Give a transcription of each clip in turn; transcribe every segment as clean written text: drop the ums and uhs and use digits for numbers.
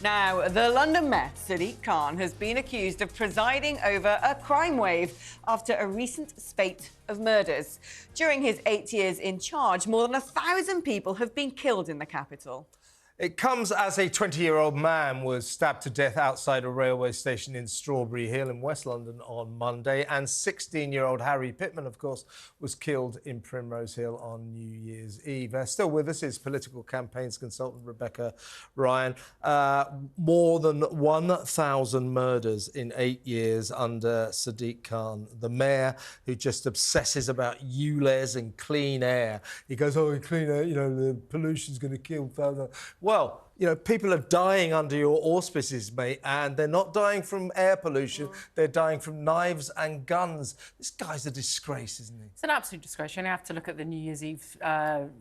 Now, the London Mayor, Sadiq Khan, has been accused of presiding over a crime wave after a recent spate of murders. During his 8 years in charge, more than 1,000 people have been killed in the capital. It comes as a 20-year-old man was stabbed to death outside a railway station in Strawberry Hill in West London on Monday, and 16-year-old Harry Pitman, of course, was killed in Primrose Hill on New Year's Eve. Still with us is political campaigns consultant Rebecca Ryan. More than 1,000 murders in 8 years under Sadiq Khan, the mayor who just obsesses about ULEZ and clean air. He goes, oh, clean air, you know, the pollution's going to kill thousands. Well, you know, people are dying under your auspices, mate, and they're not dying from air pollution. They're dying from knives and guns. This guy's a disgrace, isn't he? It's an absolute disgrace. You only have to look at the New Year's Eve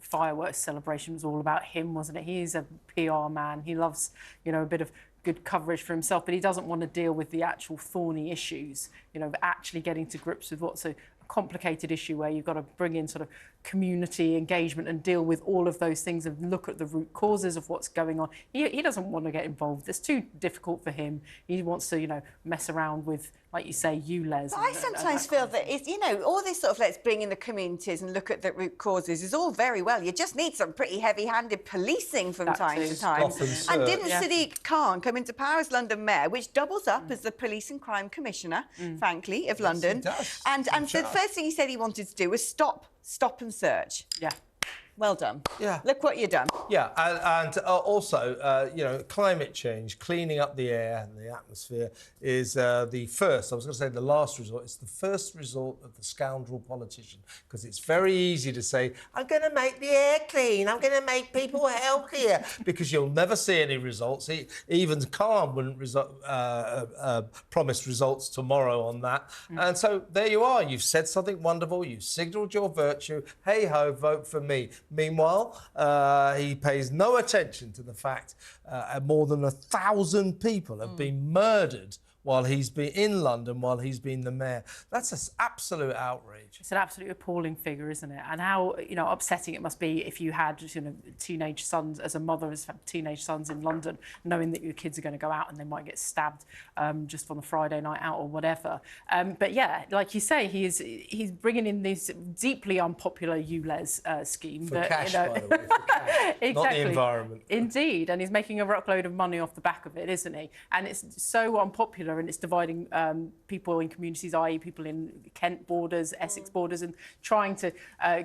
fireworks celebration. It was all about him, wasn't it? He's a PR man. He loves, you know, a bit of good coverage for himself, but he doesn't want to deal with the actual thorny issues, you know, actually getting to grips with what's a complicated issue where you've got to bring in sort of community engagement and deal with all of those things and look at the root causes of what's going on. He doesn't want to get involved. It's too difficult for him. He wants to, you know, mess around with, like you say, ULEZ. I sometimes feel that, you know, all this sort of let's bring in the communities and look at the root causes is all very well. You just need some pretty heavy-handed policing from time to time. And didn't Sadiq Khan come into power as London Mayor, which doubles up as the Police and Crime Commissioner, frankly, of London. He does. And the first thing he said he wanted to do was stop and search. Yeah. Well done. Yeah. Look what you've done. Yeah, and also, you know, climate change, cleaning up the air and the atmosphere is the first, I was going to say the last resort, it's the first resort of the scoundrel politician, because it's very easy to say, I'm going to make the air clean, I'm going to make people healthier, because you'll never see any results. Even Khan wouldn't promise results tomorrow on that. And so there you are, you've said something wonderful, you've signalled your virtue, hey-ho, vote for me. Meanwhile, he pays no attention to the fact more than 1,000 people have been murdered while he's been in London, while he's been the mayor. That's an absolute outrage. It's an absolutely appalling figure, isn't it? And how, you know, upsetting it must be if you had, you know, teenage sons, as a mother, as teenage sons in London, knowing that your kids are going to go out and they might get stabbed just on a Friday night out or whatever. But yeah, like you say, he's bringing in this deeply unpopular ULEZ scheme. For cash, by the way, for cash. Exactly. Not the environment. Indeed, and he's making a ruckload of money off the back of it, isn't he? And it's so unpopular, and it's dividing people in communities, i.e. people in Kent borders, Essex borders, and trying to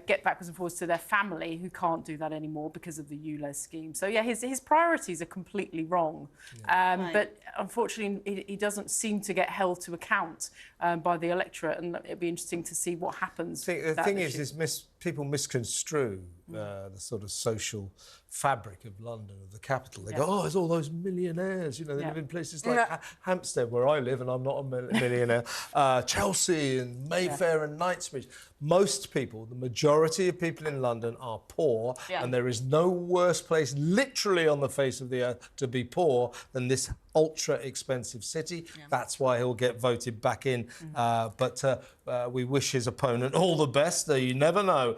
get backwards and forwards to their family who can't do that anymore because of the ULEZ scheme. So, yeah, his priorities are completely wrong. Yeah. But, unfortunately, he doesn't seem to get held to account by the electorate, and it'd be interesting to see what happens. The thing is people misconstrue the sort of social fabric of London, of the capital. They go, oh, there's all those millionaires, you know, they live in places like Hampstead, where I live, and I'm not a millionaire, Chelsea and Mayfair and Knightsbridge. Most people, the majority of people in London are poor, and there is no worse place literally on the face of the earth to be poor than this ultra-expensive city. That's why he'll get voted back in. But we wish his opponent all the best, though you never know.